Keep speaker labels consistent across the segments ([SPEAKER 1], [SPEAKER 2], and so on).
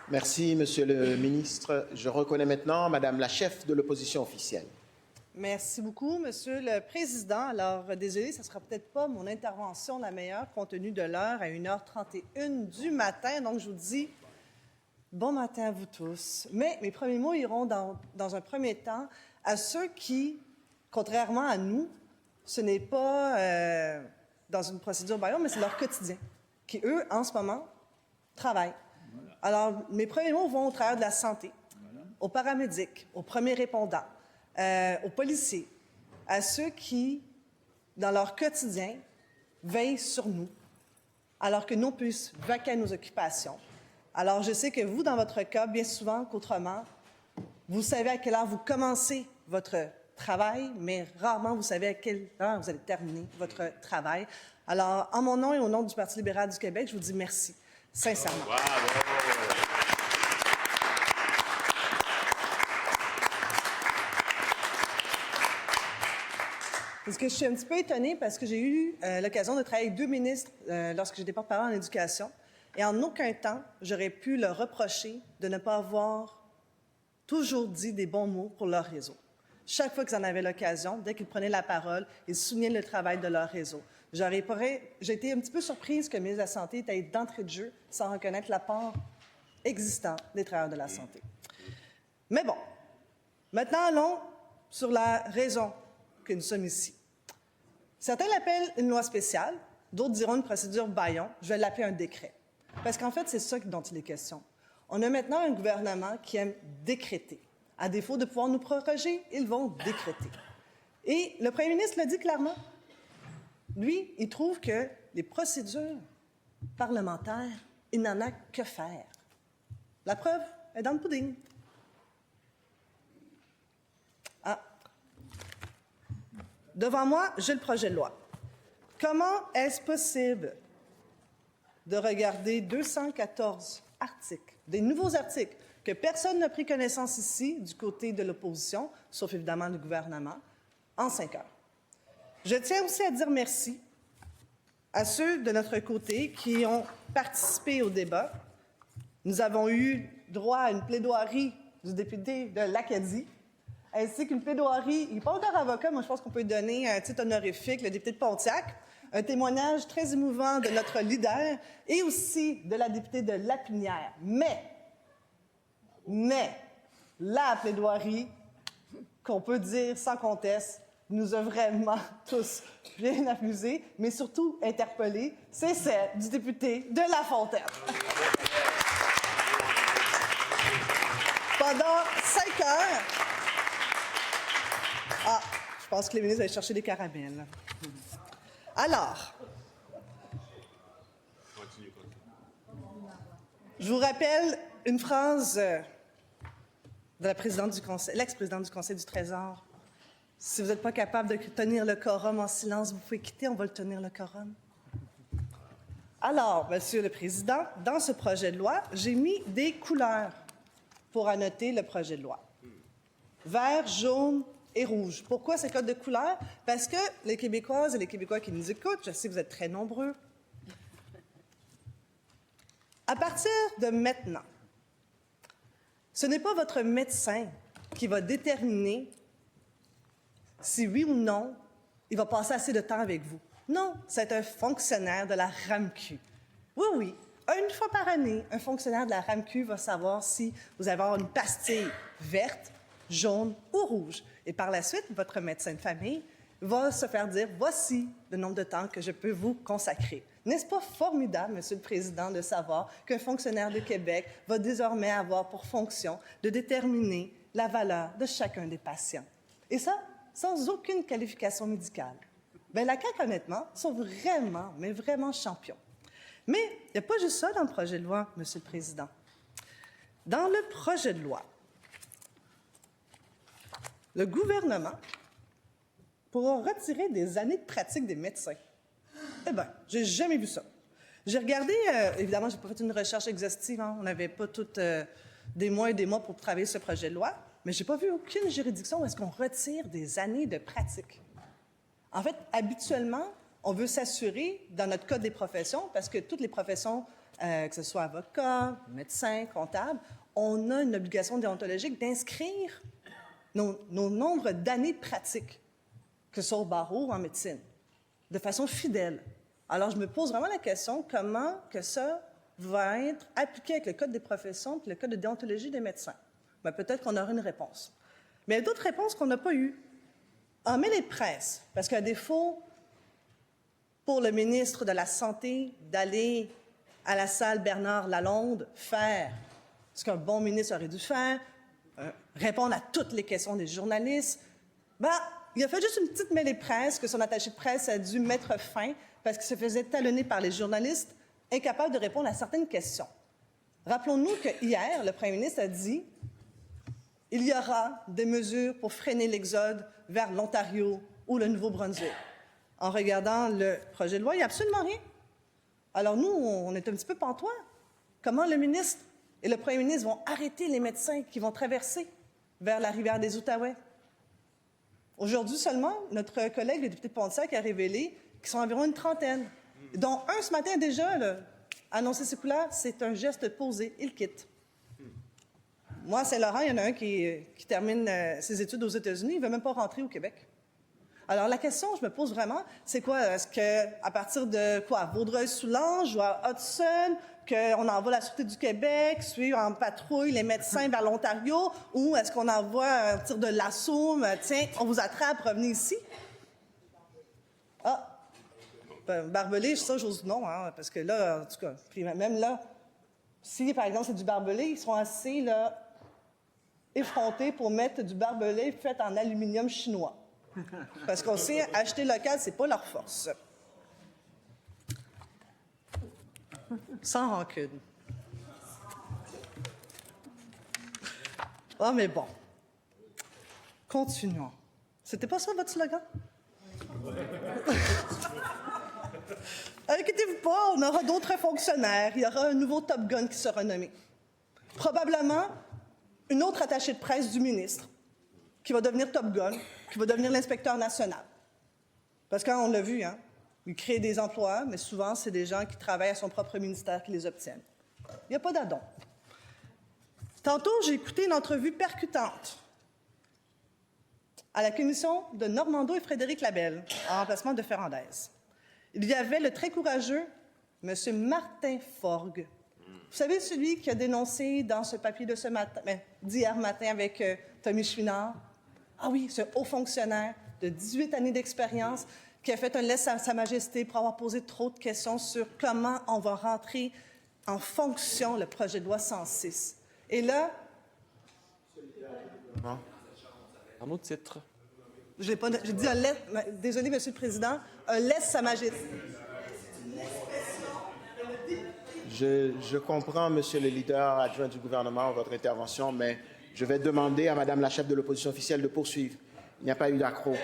[SPEAKER 1] Merci, Monsieur le ministre. Je reconnais maintenant Madame la chef de l'opposition officielle.
[SPEAKER 2] Merci beaucoup, Monsieur le Président. Alors, désolé, ce ne sera peut-être pas mon intervention la meilleure compte tenu de l'heure à 1h31 du matin. Donc, je vous dis bon matin à vous tous. Mais mes premiers mots iront dans un premier temps à ceux qui, contrairement à nous, ce n'est pas dans une procédure bâillon, mais c'est leur quotidien, qui, eux, en ce moment, travaillent. Alors, mes premiers mots vont au travers de la santé, aux paramédics, aux premiers répondants, aux policiers, à ceux qui, dans leur quotidien, veillent sur nous, alors que nous puissions vaquer à nos occupations. Alors, je sais que vous, dans votre cas, bien souvent qu'autrement, vous savez à quelle heure vous commencez votre travail, mais rarement vous savez à quelle heure vous allez terminer votre travail. Alors, en mon nom et au nom du Parti libéral du Québec, je vous dis merci, sincèrement.
[SPEAKER 3] Bravo.
[SPEAKER 2] Parce que je suis un petit peu étonnée parce que j'ai eu l'occasion de travailler avec deux ministres lorsque j'étais porte-parole en éducation. Et en aucun temps, j'aurais pu leur reprocher de ne pas avoir toujours dit des bons mots pour leur réseau. Chaque fois qu'ils en avaient l'occasion, dès qu'ils prenaient la parole, ils soulignaient le travail de leur réseau. J'ai été un petit peu surprise que le ministre de la Santé ait d'entrée de jeu sans reconnaître l'apport existant des travailleurs de la santé. Mais bon, maintenant allons sur la raison que nous sommes ici. Certains l'appellent une loi spéciale, d'autres diront une procédure bâillon. Je vais l'appeler un décret. Parce qu'en fait, c'est ça dont il est question. On a maintenant un gouvernement qui aime décréter. À défaut de pouvoir nous proroger, ils vont décréter. Et le premier ministre l'a dit clairement. Lui, il trouve que les procédures parlementaires, il n'en a que faire. La preuve est dans le pudding. Ah. Devant moi, j'ai le projet de loi. Comment est-ce possible de regarder 214 articles, des nouveaux articles, que personne n'a pris connaissance ici du côté de l'opposition, sauf évidemment le gouvernement, en 5 heures? Je tiens aussi à dire merci à ceux de notre côté qui ont participé au débat. Nous avons eu droit à une plaidoirie du député de l'Acadie, ainsi qu'une plaidoirie, il n'est pas encore avocat, moi je pense qu'on peut lui donner un titre honorifique, le député de Pontiac, un témoignage très émouvant de notre leader et aussi de la députée de Lapinière. Mais, la plaidoirie, qu'on peut dire sans conteste, nous a vraiment tous bien amusés, mais surtout interpellés, c'est celle du député de La Fontaine. Pendant 5 heures... Ah, je pense que les ministres allaient chercher des caramels. Alors, je vous rappelle une phrase de la présidente du Conseil, l'ex-présidente du Conseil du Trésor. Si vous n'êtes pas capable de tenir le quorum en silence, vous pouvez quitter, on va le tenir le quorum. Alors, Monsieur le Président, dans ce projet de loi, j'ai mis des couleurs pour annoter le projet de loi. Vert, jaune et rouge. Pourquoi ces codes de couleurs? Parce que les Québécoises et les Québécois qui nous écoutent, je sais que vous êtes très nombreux, à partir de maintenant, ce n'est pas votre médecin qui va déterminer si oui ou non il va passer assez de temps avec vous. Non, c'est un fonctionnaire de la RAMQ. Oui, une fois par année, un fonctionnaire de la RAMQ va savoir si vous allez avoir une pastille verte, jaune ou rouge. Et par la suite, votre médecin de famille va se faire dire « Voici le nombre de temps que je peux vous consacrer ». N'est-ce pas formidable, Monsieur le Président, de savoir qu'un fonctionnaire de Québec va désormais avoir pour fonction de déterminer la valeur de chacun des patients? Et ça, sans aucune qualification médicale. Bien, la CAQ, honnêtement, sont vraiment, mais vraiment champions. Mais il n'y a pas juste ça dans le projet de loi, Monsieur le Président. Dans le projet de loi, le gouvernement pourra retirer des années de pratique des médecins. Eh bien, j'ai jamais vu ça. J'ai regardé, évidemment, j'ai pas fait une recherche exhaustive, hein, on n'avait pas toutes des mois et des mois pour travailler ce projet de loi, mais j'ai pas vu aucune juridiction où est-ce qu'on retire des années de pratique. En fait, habituellement, on veut s'assurer, dans notre code des professions, parce que toutes les professions que ce soit avocat, médecin, comptable, on a une obligation déontologique d'inscrire nos nombres d'années de pratique, que ce soit au barreau ou en médecine, de façon fidèle. Alors, je me pose vraiment la question, comment que ça va être appliqué avec le Code des professions et le Code de déontologie des médecins? Bien, peut-être qu'on aura une réponse. Mais il y a d'autres réponses qu'on n'a pas eues. En mêlée de presse, parce qu'à défaut pour le ministre de la Santé d'aller à la salle Bernard Lalonde faire ce qu'un bon ministre aurait dû faire, répondre à toutes les questions des journalistes, ben, il a fait juste une petite mêlée de presse que son attaché de presse a dû mettre fin parce qu'il se faisait talonner par les journalistes, incapables de répondre à certaines questions. Rappelons-nous que hier, le premier ministre a dit il y aura des mesures pour freiner l'exode vers l'Ontario ou le Nouveau-Brunswick. En regardant le projet de loi, il n'y a absolument rien. Alors nous, on est un petit peu pantois. Comment le ministre et le premier ministre vont arrêter les médecins qui vont traverser vers la rivière des Outaouais? Aujourd'hui seulement, notre collègue, le député de Pontiac, a révélé qu'ils sont environ une trentaine, dont un ce matin déjà, là, annoncé ses couleurs, c'est un geste posé, il quitte. Moi, à Saint-Laurent, il y en a un qui termine ses études aux États-Unis, il ne veut même pas rentrer au Québec. Alors, la question que je me pose vraiment, c'est quoi? Est-ce qu'à partir de quoi? Vaudreuil-Soulanges ou à Hudson, qu'on envoie la Sûreté du Québec, suivre en patrouille les médecins vers l'Ontario, ou est-ce qu'on envoie un tir de lasso, tiens, on vous attrape, revenez ici? Ah! Ben, barbelé, ça, j'ose non, hein, parce que là, en tout cas, puis même là, si, par exemple, c'est du barbelé, ils seront assez, là, effrontés pour mettre du barbelé fait en aluminium chinois. Parce qu'on sait, acheter local, c'est pas leur force. Sans rancune. Ah, mais bon. Continuons. C'était pas ça votre slogan? Inquiétez-vous pas, on aura d'autres fonctionnaires. Il y aura un nouveau Top Gun qui sera nommé. Probablement une autre attachée de presse du ministre qui va devenir Top Gun, qui va devenir l'inspecteur national. Parce qu'on l'a vu, hein, il crée des emplois, mais souvent, c'est des gens qui travaillent à son propre ministère qui les obtiennent. Il n'y a pas d'addon. Tantôt, j'ai écouté une entrevue percutante à la commission de Normando et Frédéric Labelle, en remplacement de Ferrandez. Il y avait le très courageux M. Martin Forgue. Vous savez, celui qui a dénoncé dans ce papier de ce matin, d'hier matin avec Tommy Chouinard? Ah oui, ce haut fonctionnaire de 18 années d'expérience qui a fait un laisse à Sa Majesté pour avoir posé trop de questions sur comment on va rentrer en fonction le projet de loi 106. Et là...
[SPEAKER 3] Un autre titre.
[SPEAKER 2] J'ai dit un laisse... Désolé, Monsieur le Président. Un laisse Sa Majesté.
[SPEAKER 1] Je comprends, Monsieur le leader adjoint du gouvernement, votre intervention, mais je vais demander à Madame la chef de l'opposition officielle de poursuivre. Il n'y a pas eu d'accroc.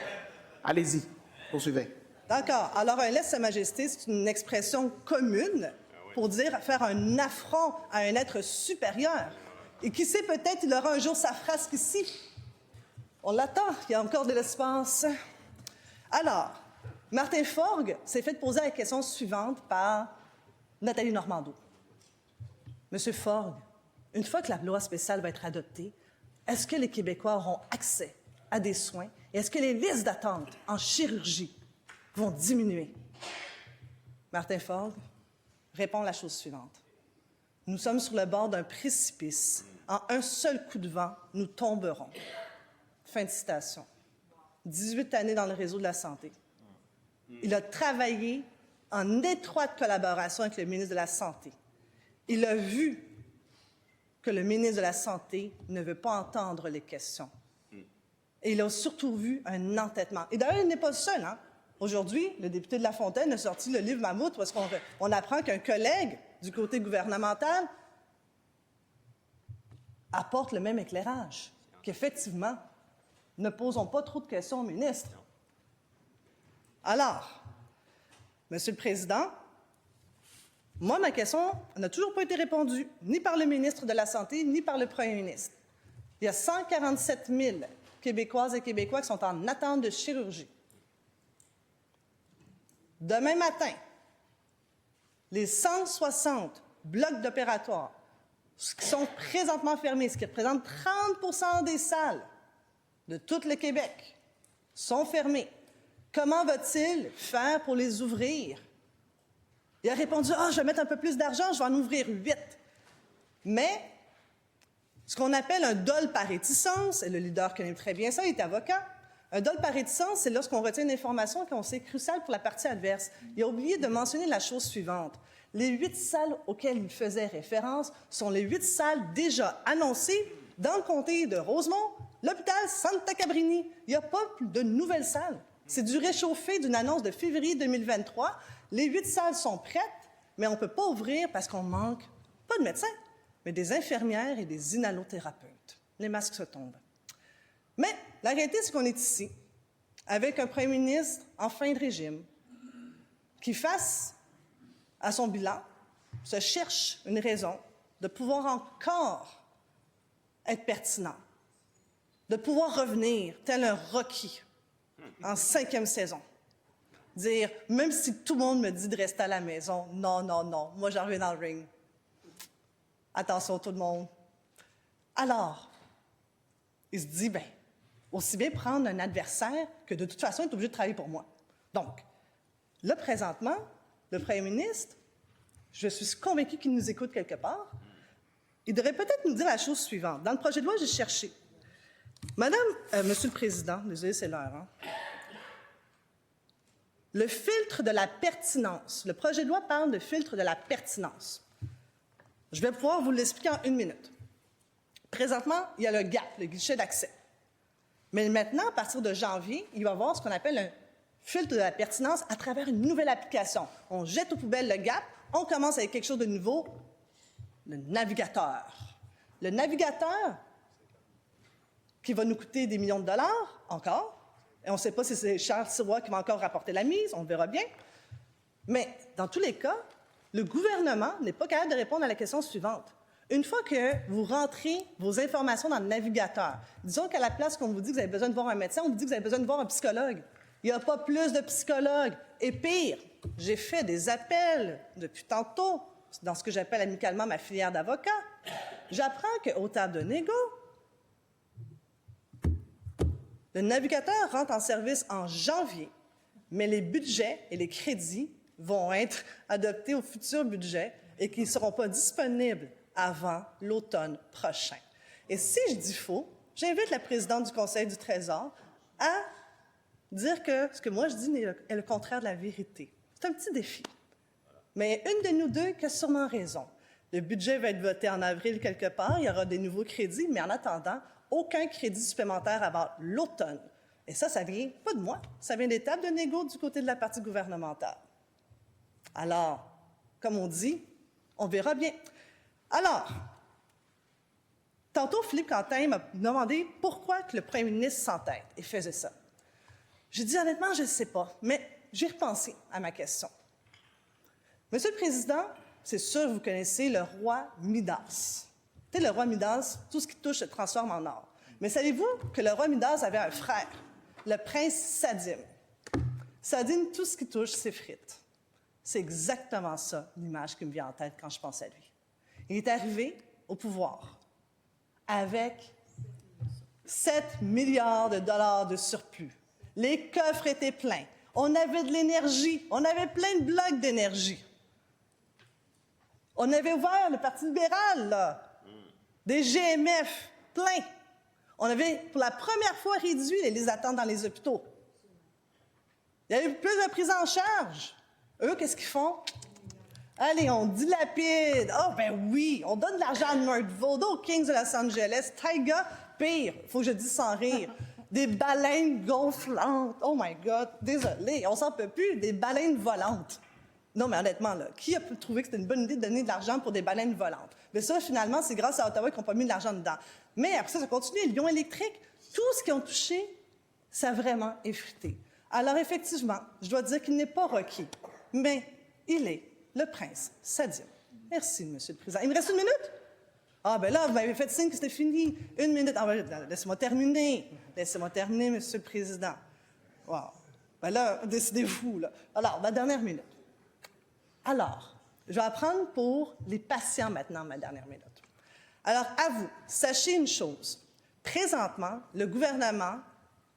[SPEAKER 1] Allez-y, poursuivez.
[SPEAKER 2] D'accord. Alors, un laisse Sa Majesté, c'est une expression commune pour dire faire un affront à un être supérieur. Et qui sait, peut-être il aura un jour sa frasque ici. On l'attend, il y a encore de l'espace. Alors, Martin Forgue s'est fait poser la question suivante par Nathalie Normando. Monsieur Forgue, une fois que la loi spéciale va être adoptée, est-ce que les Québécois auront accès à des soins et est-ce que les listes d'attente en chirurgie vont diminuer? Martin Forgue répond la chose suivante. Nous sommes sur le bord d'un précipice. En un seul coup de vent, nous tomberons. Fin de citation. 18 années dans le réseau de la santé. Il a travaillé en étroite collaboration avec le ministre de la Santé. Il a vu que le ministre de la Santé ne veut pas entendre les questions. Et il a surtout vu un entêtement. Et d'ailleurs, il n'est pas le seul. Hein? Aujourd'hui, le député de La Fontaine a sorti le livre Mammouth parce qu'on apprend qu'un collègue du côté gouvernemental apporte le même éclairage, qu'effectivement, ne posons pas trop de questions au ministre. Alors, Monsieur le Président, moi, ma question n'a toujours pas été répondue, ni par le ministre de la Santé, ni par le Premier ministre. Il y a 147 000 Québécoises et Québécois qui sont en attente de chirurgie. Demain matin, les 160 blocs d'opératoires qui sont présentement fermés, ce qui représente 30 des salles de tout le Québec, sont fermés. Comment va-t-il faire pour les ouvrir? Il a répondu, je vais mettre un peu plus d'argent, je vais en ouvrir 8. Mais ce qu'on appelle un dol par réticence, et le leader connaît très bien ça, il est avocat. Un dol par réticence, c'est lorsqu'on retient une information qu'on sait cruciale pour la partie adverse. Il a oublié de mentionner la chose suivante. Les 8 salles auxquelles il faisait référence sont les 8 salles déjà annoncées dans le comté de Rosemont, l'hôpital Santa Cabrini. Il n'y a pas de nouvelles salles. C'est du réchauffé d'une annonce de février 2023. Les 8 salles sont prêtes, mais on ne peut pas ouvrir parce qu'on manque pas de médecins, mais des infirmières et des inhalothérapeutes. Les masques se tombent. Mais la réalité, c'est qu'on est ici avec un premier ministre en fin de régime qui, face à son bilan, se cherche une raison de pouvoir encore être pertinent, de pouvoir revenir tel un Rocky en 5e saison. Dire, même si tout le monde me dit de rester à la maison, non, non, non, moi j'en reviens dans le ring. Attention tout le monde. Alors, il se dit, aussi bien prendre un adversaire que de toute façon, il est obligé de travailler pour moi. Donc, là, présentement, le premier ministre, je suis convaincue qu'il nous écoute quelque part, il devrait peut-être nous dire la chose suivante. Dans le projet de loi, j'ai cherché. Monsieur le Président, désolé, c'est l'heure, hein? Le filtre de la pertinence. Le projet de loi parle de filtre de la pertinence. Je vais pouvoir vous l'expliquer en 1 minute. Présentement, il y a le GAP, le guichet d'accès. Mais maintenant, à partir de janvier, il va y avoir ce qu'on appelle un filtre de la pertinence à travers une nouvelle application. On jette aux poubelles le GAP, on commence avec quelque chose de nouveau, le navigateur. Le navigateur, qui va nous coûter des millions de dollars, encore, et on ne sait pas si c'est Charles Sirois qui va encore rapporter la mise, on le verra bien. Mais dans tous les cas, le gouvernement n'est pas capable de répondre à la question suivante. Une fois que vous rentrez vos informations dans le navigateur, disons qu'à la place qu'on vous dit que vous avez besoin de voir un médecin, on vous dit que vous avez besoin de voir un psychologue. Il n'y a pas plus de psychologues. Et pire, j'ai fait des appels depuis tantôt dans ce que j'appelle amicalement ma filière d'avocat. J'apprends qu'aux tables de négo, le navigateur rentre en service en janvier, mais les budgets et les crédits vont être adoptés au futur budget et qui ne seront pas disponibles avant l'automne prochain. Et si je dis faux, j'invite la présidente du Conseil du Trésor à dire que ce que moi je dis est le contraire de la vérité. C'est un petit défi. Mais une de nous deux qui a sûrement raison. Le budget va être voté en avril quelque part, il y aura des nouveaux crédits, mais en attendant, aucun crédit supplémentaire avant l'automne. Et ça vient pas de moi, ça vient des tables de négo du côté de la partie gouvernementale. Alors, comme on dit, on verra bien. Alors, tantôt, Philippe Quentin m'a demandé pourquoi que le premier ministre s'entête et faisait ça. J'ai dit honnêtement, je ne sais pas, mais j'ai repensé à ma question. Monsieur le Président, c'est sûr que vous connaissez le roi Midas. Tu sais, le roi Midas, tout ce qui touche se transforme en or. Mais savez-vous que le roi Midas avait un frère, le prince Sadim? Sadim, tout ce qui touche s'effrite. C'est exactement ça, l'image qui me vient en tête quand je pense à lui. Il est arrivé au pouvoir avec 7 milliards de dollars de surplus. Les coffres étaient pleins. On avait de l'énergie. On avait plein de blocs d'énergie. On avait ouvert le Parti libéral, là. Des GMF, plein. On avait, pour la première fois, réduit les listes d'attente dans les hôpitaux. Il y a eu plus de prise en charge. Eux, qu'est-ce qu'ils font? Allez, on dilapide. Oh, ben oui, on donne de l'argent à Nerdvold, aux Kings de Los Angeles, Taiga, pire, il faut que je dise sans rire. Des baleines gonflantes. Oh my God, désolé, on s'en peut plus, des baleines volantes. Non, mais honnêtement, là, qui a pu trouver que c'était une bonne idée de donner de l'argent pour des baleines volantes? Mais ça, finalement, c'est grâce à Ottawa qu'ils n'ont pas mis de l'argent dedans. Mais après ça continue. Les lions électriques, tout ce qu'ils ont touché, ça a vraiment effrité. Alors, effectivement, je dois dire qu'il n'est pas Rocky, mais il est le prince Sadim. Merci, Monsieur le Président. Il me reste 1 minute? Ah, ben là, vous m'avez fait signe que c'était fini. 1 minute. Ah, ben, laissez-moi terminer. Laissez-moi terminer, Monsieur le Président. Wow. Ben là, décidez-vous, là. Alors, ma dernière minute. Alors, Je vais apprendre pour les patients maintenant, ma dernière minute. Alors, à vous, sachez une chose. Présentement, le gouvernement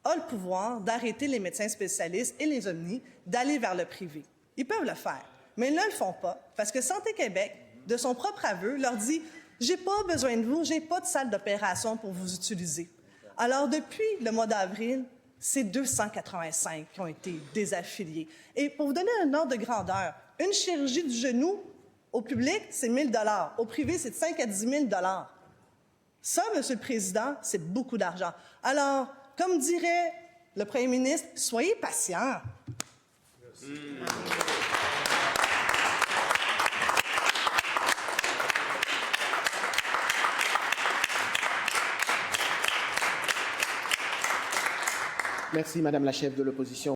[SPEAKER 2] a le pouvoir d'arrêter les médecins spécialistes et les omnis d'aller vers le privé. Ils peuvent le faire, mais ils ne le font pas parce que Santé Québec, de son propre aveu, leur dit « J'ai pas besoin de vous, j'ai pas de salle d'opération pour vous utiliser ». Alors, depuis le mois d'avril, c'est 285 qui ont été désaffiliés. Et pour vous donner un ordre de grandeur, une chirurgie du genou au public, c'est 1 000 $. Au privé, c'est de 5 à 10 000 $. Ça, Monsieur le Président, c'est beaucoup d'argent. Alors, comme dirait le Premier ministre, soyez patient.
[SPEAKER 1] Merci, Madame la chef de l'opposition.